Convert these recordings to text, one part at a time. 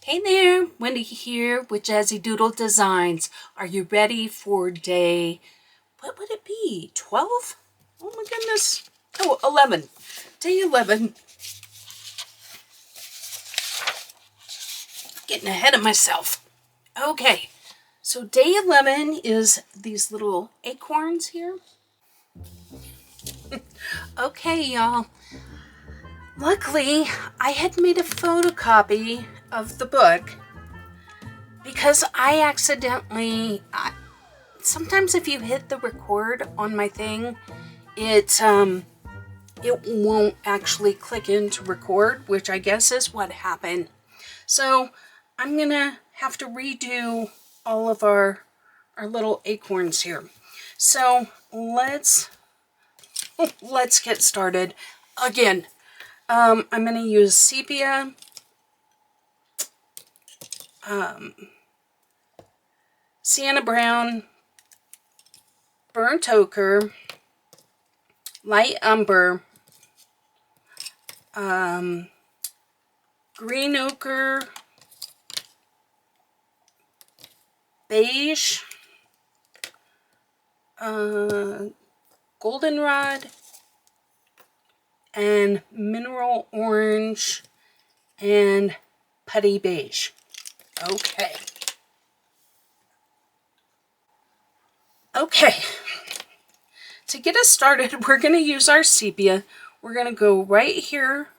Hey there, Wendy here with Jazzydoodledesigns. Are you ready for day, what would it be, 12? Oh my goodness. Oh, 11. Day 11. Getting ahead of myself. Okay, so day 11 is these little acorns here. Okay, y'all. Luckily, I had made a photocopy of the book because I accidentally... sometimes if you hit the record on my thing, it won't actually click into record, which I guess is what happened. So I'm gonna have to redo all of our little acorns here. So let's get started. Again, I'm gonna use sepia, sienna brown, burnt ochre, light umber, green ochre, beige, goldenrod, and mineral orange, and putty beige. Okay. Okay. To get us started, we're going to use our sepia. We're going to go right here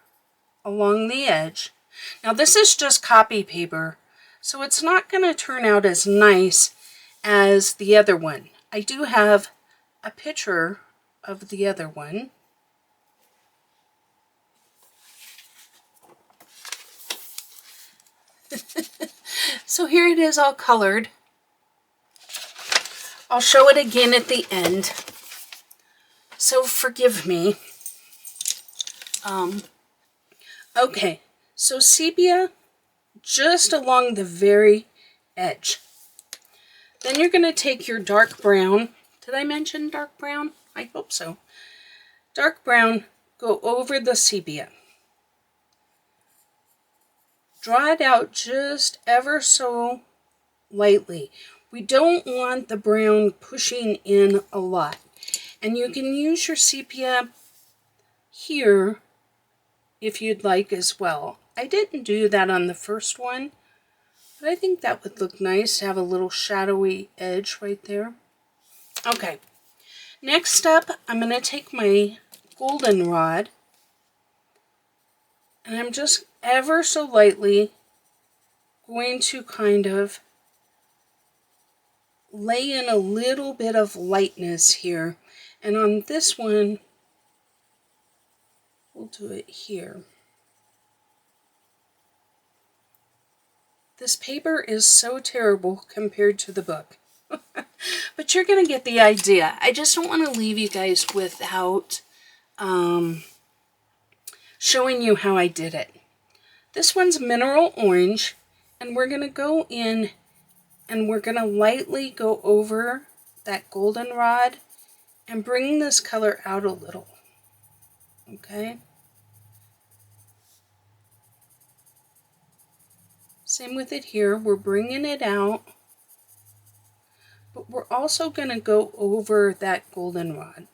along the edge. Now this is just copy paper, so it's not going to turn out as nice as the other one. I do have a picture of the other one. So here it is all colored. I'll show it again at the end. So forgive me. Okay, so sepia just along the very edge. Then you're going to take your dark brown. Did I mention dark brown? I hope so. Dark brown, go over the sepia. Draw it out just ever so lightly. We don't want the brown pushing in a lot. And you can use your sepia here if you'd like as well. I didn't do that on the first one, but I think that would look nice to have a little shadowy edge right there. Okay, next up, I'm going to take my goldenrod, and I'm just ever so lightly going to kind of lay in a little bit of lightness here. And on this one, we'll do it here. This paper is so terrible compared to the book. But you're going to get the idea. I just don't want to leave you guys without showing you how I did it. This one's mineral orange, and we're going to go in and we're going to lightly go over that goldenrod and bring this color out a little. Okay? Same with it here. We're bringing it out, but we're also going to go over that goldenrod.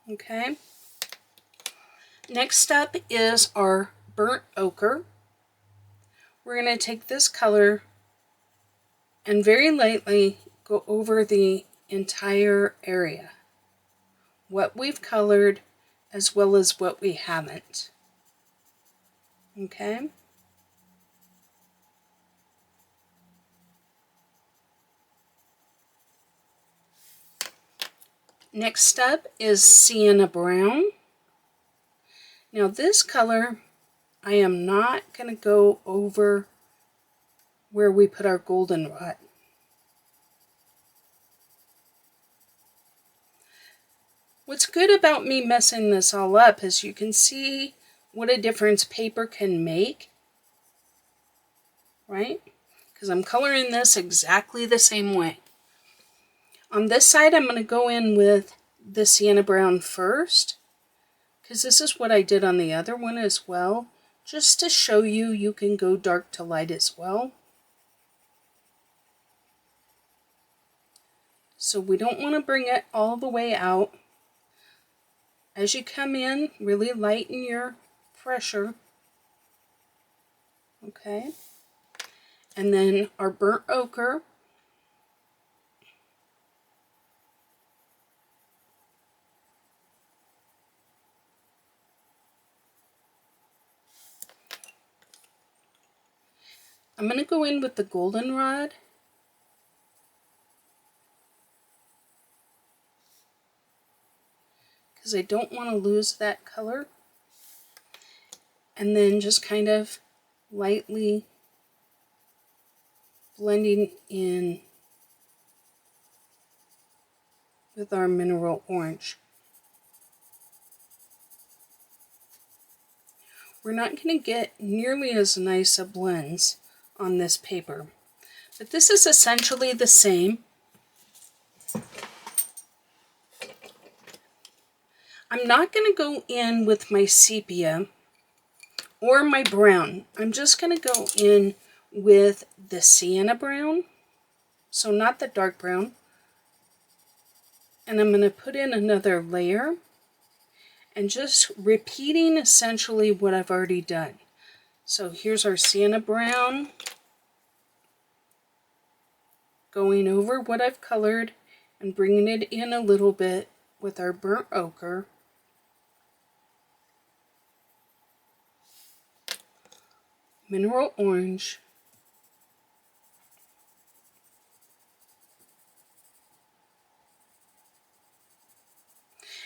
Okay? Next up is our burnt ochre. We're going to take this color and very lightly go over the entire area. What we've colored as well as what we haven't. Okay? Next up is sienna brown. Now this color, I am not going to go over where we put our goldenrod. What's good about me messing this all up is you can see what a difference paper can make, right? Because I'm coloring this exactly the same way. On this side, I'm going to go in with the sienna brown first, because this is what I did on the other one as well. just to show you, you can go dark to light as well. So we don't want to bring it all the way out. As you come in, really lighten your pressure. Okay. And then our burnt ochre. I'm going to go in with the goldenrod. Because I don't want to lose that color. And then just kind of lightly blending in with our mineral orange. We're not going to get nearly as nice a blends on this paper, but this is essentially the same. I'm not going to go in with my sepia or my brown. I'm just going to go in with the sienna brown, so not the dark brown. And I'm going to put in another layer and just repeating essentially what I've already done. So here's our sienna brown, going over what I've colored and bringing it in a little bit with our burnt ochre. Mineral orange.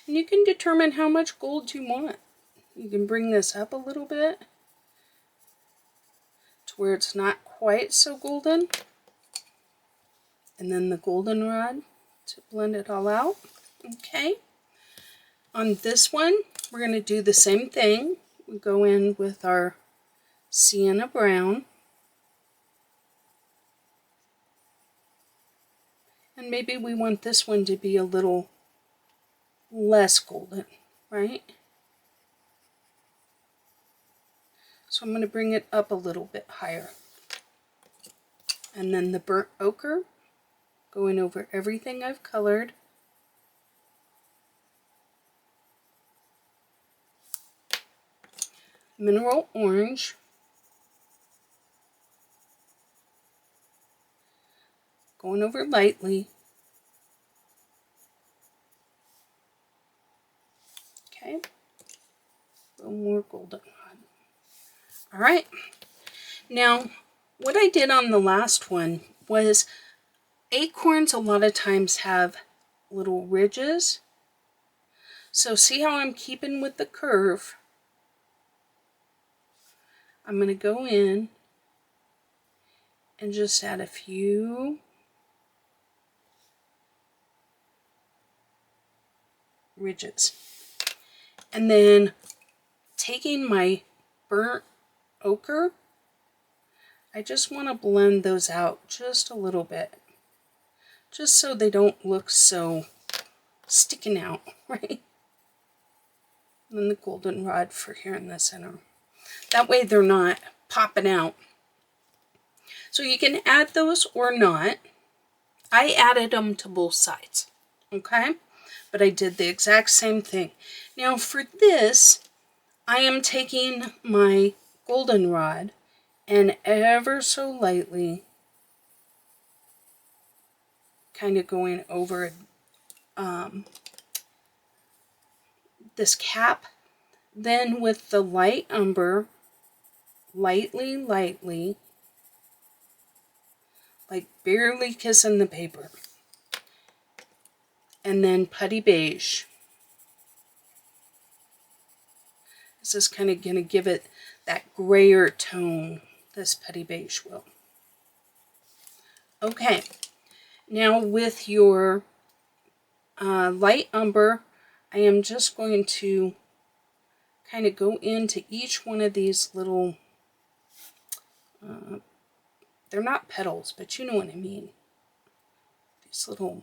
And you can determine how much gold you want. You can bring this up a little bit to where it's not quite so golden. And then the goldenrod to blend it all out. Okay. On this one, we're going to do the same thing. We go in with our sienna brown. And maybe we want this one to be a little less golden, right? So I'm going to bring it up a little bit higher. And then the burnt ochre, going over everything I've colored. Mineral orange. Going over lightly. Okay. A little more goldenrod. All right. Now, what I did on the last one was acorns a lot of times have little ridges. So see how I'm keeping with the curve? I'm going to go in and just add a few ridges. And then taking my burnt ochre, I just want to blend those out just a little bit, just so they don't look so sticking out, right? And then the goldenrod for here in the center. That way they're not popping out. So you can add those or not. I added them to both sides, okay? But I did the exact same thing. Now for this, I am taking my goldenrod and ever so lightly kind of going over this cap. Then with the light umber, lightly, like barely kissing the paper. And then putty beige. This is kind of going to give it that grayer tone, this putty beige will. Okay, now with your light umber, I am just going to kind of go into each one of these little, they're not petals, but you know what I mean. These little,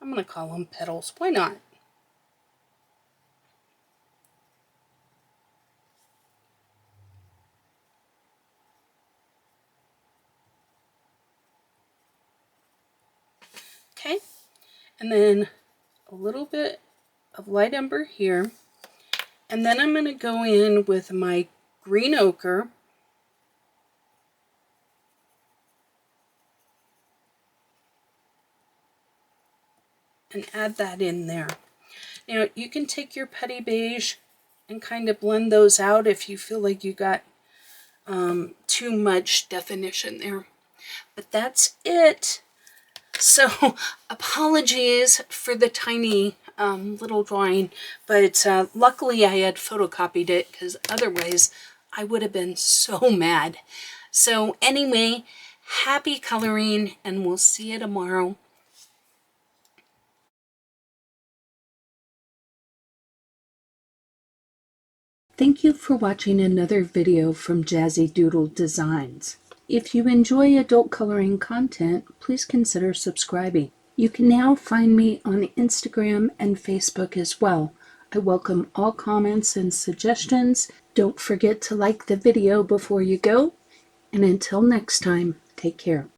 I'm going to call them petals. Why not? and then a little bit of light umber here. And then I'm going to go in with my green ochre and add that in there. Now you can take your petty beige and kind of blend those out if you feel like you got too much definition there. But that's it. So apologies for the tiny little drawing, but luckily I had photocopied it, because otherwise I would have been so mad. So anyway, happy coloring, and we'll see you tomorrow. Thank you for watching another video from Jazzydoodledesigns. If you enjoy adult coloring content, please consider subscribing. You can now find me on Instagram and Facebook as well. I welcome all comments and suggestions. Don't forget to like the video before you go. And until next time, take care.